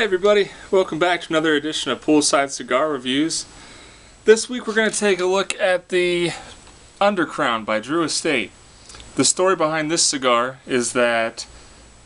Hey everybody, welcome back to another edition of Poolside Cigar Reviews. This week we're going to take a look at the Undercrown by Drew Estate. The story behind this cigar is that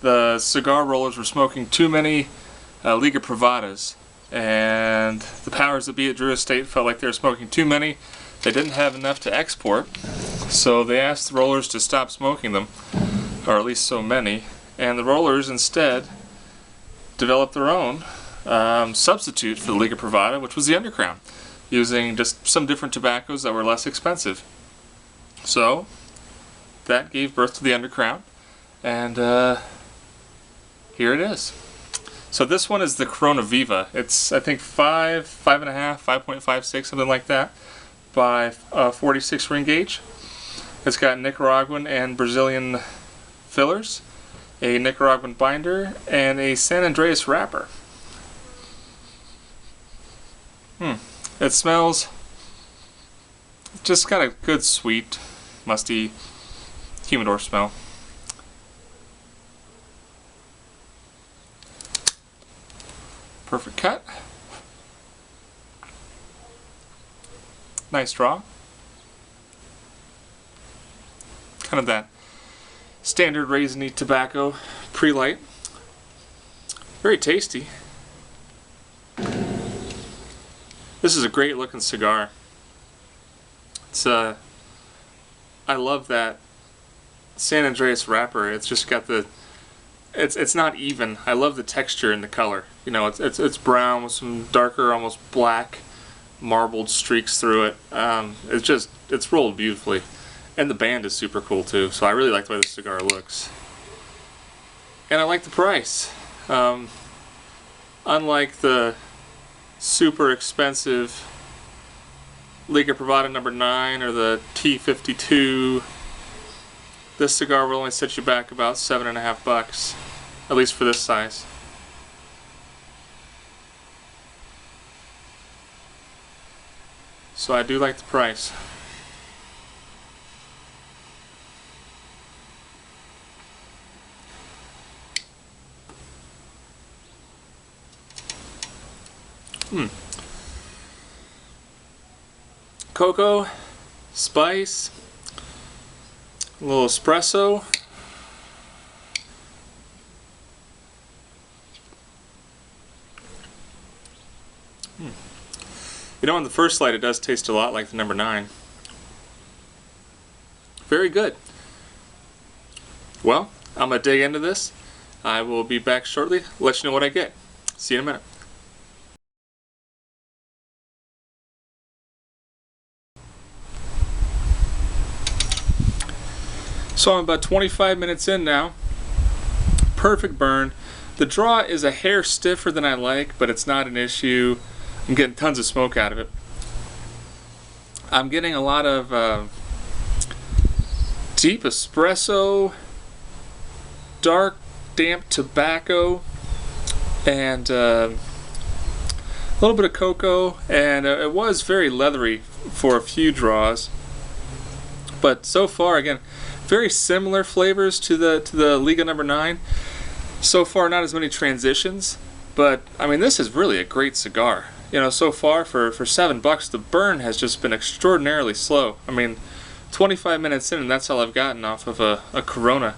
the cigar rollers were smoking too many Liga Privadas, and the powers that be at Drew Estate felt like they were smoking too many. They didn't have enough to export, so they asked the rollers to stop smoking them, or at least so many, and the rollers instead developed their own substitute for the Liga Privada, which was the Undercrown, using just some different tobaccos that were less expensive. So that gave birth to the Undercrown, and here it is. So this one is the Corona Viva. It's, I think, 5.5, 5.56, something like that, by 46 ring gauge. It's got Nicaraguan and Brazilian fillers, a Nicaraguan binder, and a San Andreas wrapper. It smells, just got a good sweet, musty humidor smell. Perfect cut. Nice draw. Kind of that standard raisiny tobacco pre-light. Very tasty. This is a great looking cigar. It's I love that San Andreas wrapper. It's just got the it's not even. I love the texture and the color. You know, it's brown with some darker, almost black marbled streaks through it. It's rolled beautifully. And the band is super cool too, so I really like the way this cigar looks. And I like the price. Unlike the super expensive Liga Privada No. 9 or the T52, this cigar will only set you back about $7.50, at least for this size. So I do like the price. Cocoa, spice, a little espresso. You know, on the first light it does taste a lot like the No. 9. Very good. Well, I'm going to dig into this. I will be back shortly, let you know what I get. See you in a minute. So I'm about 25 minutes in now. Perfect burn. The draw is a hair stiffer than I like, but it's not an issue. I'm getting tons of smoke out of it. I'm getting a lot of deep espresso, dark, damp tobacco, and a little bit of cocoa, and it was very leathery for a few draws. But so far, again, very similar flavors to the Liga No. 9. So far, not as many transitions, but I mean, this is really a great cigar. You know, so far for $7, the burn has just been extraordinarily slow. I mean, 25 minutes in, and that's all I've gotten off of a Corona.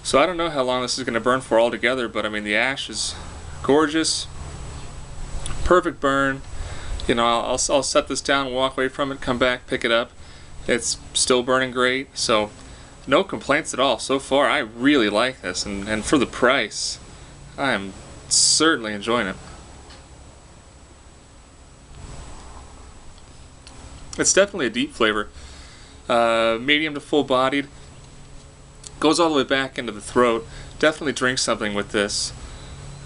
So I don't know how long this is going to burn for altogether, but I mean, the ash is gorgeous, perfect burn. You know, I'll set this down, walk away from it, come back, pick it up. It's still burning great, so no complaints at all. So far, I really like this, and for the price, I am certainly enjoying it. It's definitely a deep flavor, medium to full-bodied. Goes all the way back into the throat. Definitely drink something with this,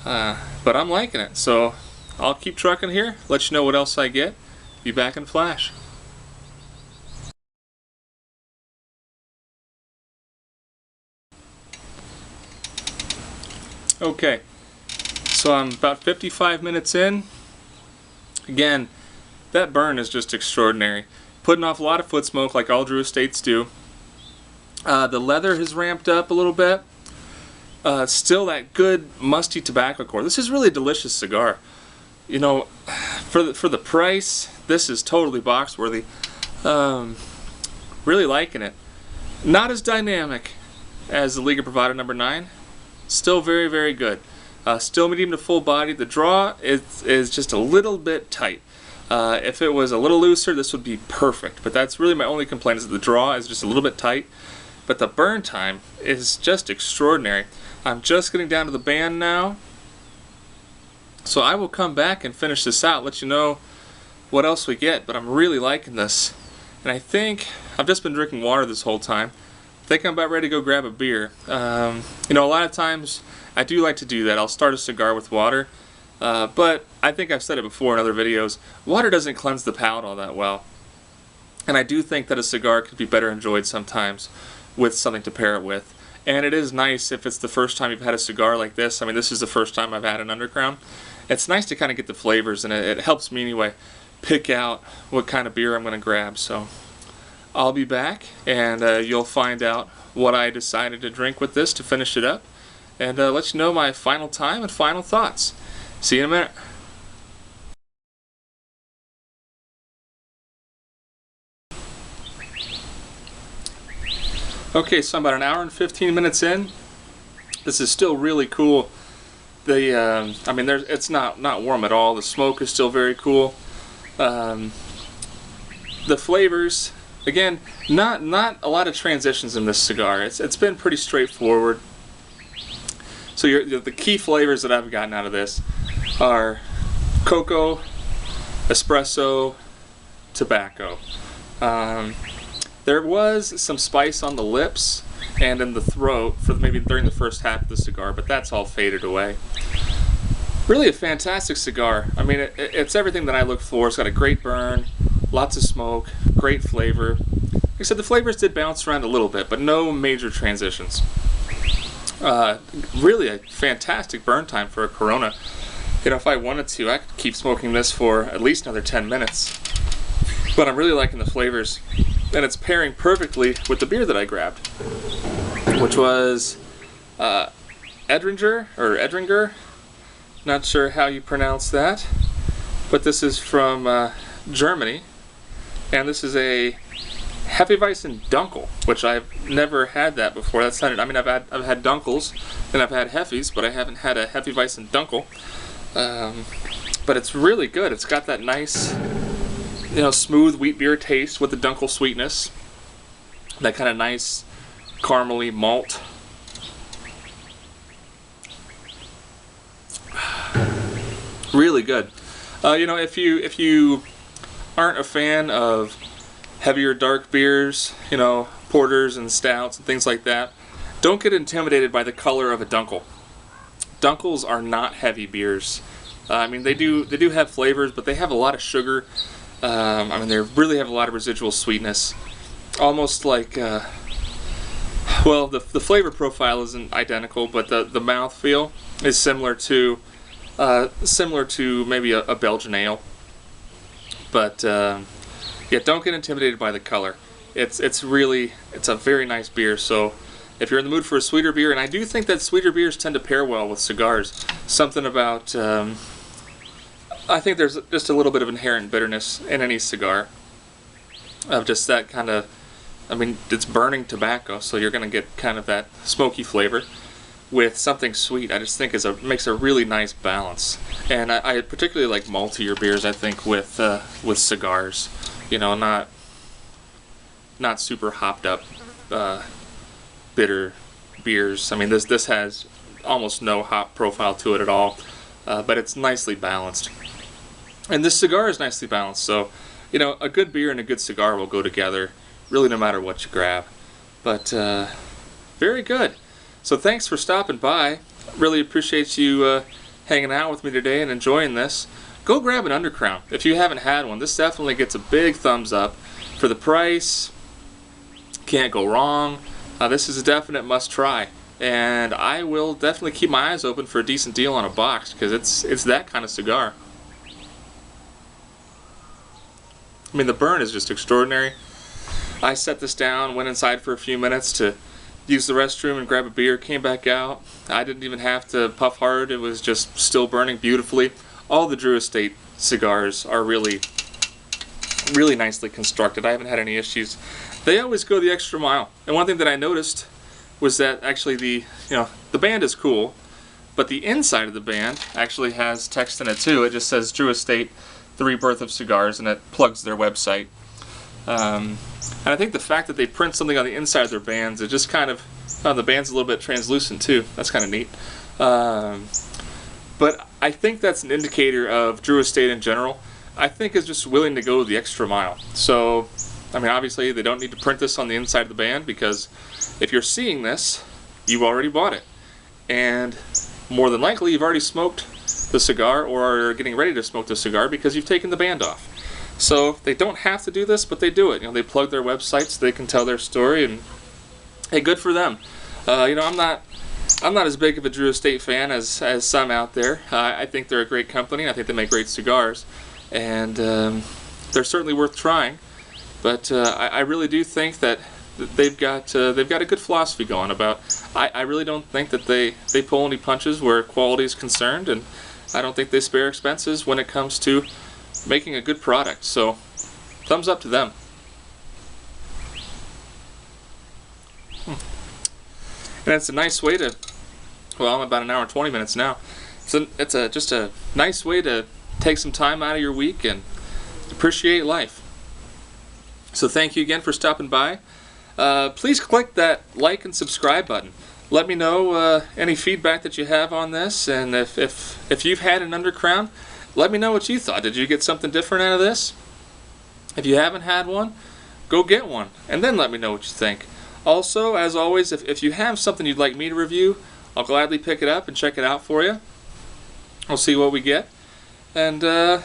but I'm liking it. So I'll keep trucking here, let you know what else I get. Be back in a flash. Okay, so I'm about 55 minutes in. Again, that burn is just extraordinary. Putting off a lot of foot smoke like all Drew Estates do. The leather has ramped up a little bit. Still that good musty tobacco core. This is really a delicious cigar. You know, for the price, this is totally box worthy. Really liking it. Not as dynamic as the Liga Privada number 9. Still very, very good. Still medium to full body. The draw is just a little bit tight. If it was a little looser, this would be perfect. But that's really my only complaint, is that the draw is just a little bit tight. But the burn time is just extraordinary. I'm just getting down to the band now. So I will come back and finish this out, let you know what else we get. But I'm really liking this. And I think I've just been drinking water this whole time. I think I'm about ready to go grab a beer. You know, a lot of times I do like to do that. I'll start a cigar with water. But I think I've said it before in other videos, water doesn't cleanse the palate all that well. And I do think that a cigar could be better enjoyed sometimes with something to pair it with. And it is nice if it's the first time you've had a cigar like this. I mean, this is the first time I've had an Undercrown. It's nice to kind of get the flavors, and it helps me anyway pick out what kind of beer I'm going to grab. So I'll be back, and you'll find out what I decided to drink with this to finish it up, and let you know my final time and final thoughts. See you in a minute. Okay, so I'm about an hour and 15 minutes in. This is still really cool. I mean, it's not warm at all. The smoke is still very cool. The flavors, again, not a lot of transitions in this cigar. It's been pretty straightforward. So the key flavors that I've gotten out of this are cocoa, espresso, tobacco. There was some spice on the lips and in the throat for maybe during the first half of the cigar, but that's all faded away. Really a fantastic cigar. I mean, it's everything that I look for. It's got a great burn, lots of smoke, great flavor. Like I said, the flavors did bounce around a little bit, but no major transitions. Really a fantastic burn time for a Corona. You know, if I wanted to, I could keep smoking this for at least another 10 minutes. But I'm really liking the flavors. And it's pairing perfectly with the beer that I grabbed, which was Edringer. Not sure how you pronounce that, but this is from Germany, and this is a Hefeweizen Dunkel, which I've never had that before. That's not, I mean, I've had Dunkels and I've had Heffies, but I haven't had a Hefeweizen Dunkel. But it's really good. It's got that nice, you know, smooth wheat beer taste with the Dunkel sweetness. That kind of nice caramely malt. Really good. You know, if you aren't a fan of heavier dark beers, you know, porters and stouts and things like that, don't get intimidated by the color of a Dunkel. Dunkels are not heavy beers. I mean, they do have flavors, but they have a lot of sugar. I mean, they really have a lot of residual sweetness. Almost like, well, the flavor profile isn't identical, but the mouthfeel is similar to maybe a Belgian ale. But yeah, don't get intimidated by the color. It's a very nice beer. So if you're in the mood for a sweeter beer, and I do think that sweeter beers tend to pair well with cigars. Something about I think there's just a little bit of inherent bitterness in any cigar, of just that kind of, I mean, it's burning tobacco, so you're going to get kind of that smoky flavor with something sweet. I just think makes a really nice balance. And I particularly like maltier beers, I think, with cigars. You know, not super hopped up bitter beers. I mean, this has almost no hop profile to it at all, but it's nicely balanced. And this cigar is nicely balanced, so, you know, a good beer and a good cigar will go together, really no matter what you grab. But, very good. So thanks for stopping by. Really appreciate you hanging out with me today and enjoying this. Go grab an Undercrown. If you haven't had one, this definitely gets a big thumbs up. For the price, can't go wrong. This is a definite must-try. And I will definitely keep my eyes open for a decent deal on a box, because it's that kind of cigar. I mean, the burn is just extraordinary. I set this down, went inside for a few minutes to used the restroom and grabbed a beer, came back out. I didn't even have to puff hard. It was just still burning beautifully. All the Drew Estate cigars are really nicely constructed. I haven't had any issues. They always go the extra mile. And one thing that I noticed was that actually the band is cool, but the inside of the band actually has text in it too. It just says Drew Estate, the rebirth of cigars, and it plugs their website. And I think the fact that they print something on the inside of their bands, it just kind of, the band's a little bit translucent too. That's kind of neat. But I think that's an indicator of Drew Estate in general. I think is just willing to go the extra mile. So, I mean, obviously they don't need to print this on the inside of the band, because if you're seeing this, you've already bought it. And more than likely you've already smoked the cigar or are getting ready to smoke the cigar because you've taken the band off. So they don't have to do this, but they do it. They plug their websites so they can tell their story, and hey, good for them. I'm not as big of a Drew Estate fan as some out there. I think they're a great company. I think they make great cigars, and they're certainly worth trying. But I really do think that they've got a good philosophy going about. I really don't think that they pull any punches where quality is concerned, and I don't think they spare expenses when it comes to making a good product. So, thumbs up to them. And it's a nice way to, well, I'm about an hour and 20 minutes now. It's just a nice way to take some time out of your week and appreciate life. So thank you again for stopping by. Please click that like and subscribe button. Let me know any feedback that you have on this, and if you've had an Undercrown, let me know what you thought. Did you get something different out of this? If you haven't had one, go get one, and then let me know what you think. Also, as always, if you have something you'd like me to review, I'll gladly pick it up and check it out for you. We'll see what we get. And yeah,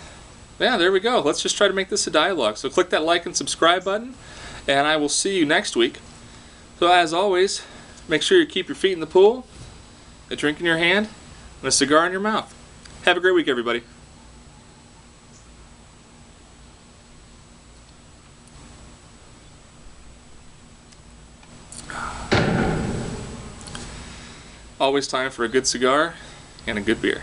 there we go. Let's just try to make this a dialogue. So click that like and subscribe button, and I will see you next week. So as always, make sure you keep your feet in the pool, a drink in your hand, and a cigar in your mouth. Have a great week, everybody. Always time for a good cigar and a good beer.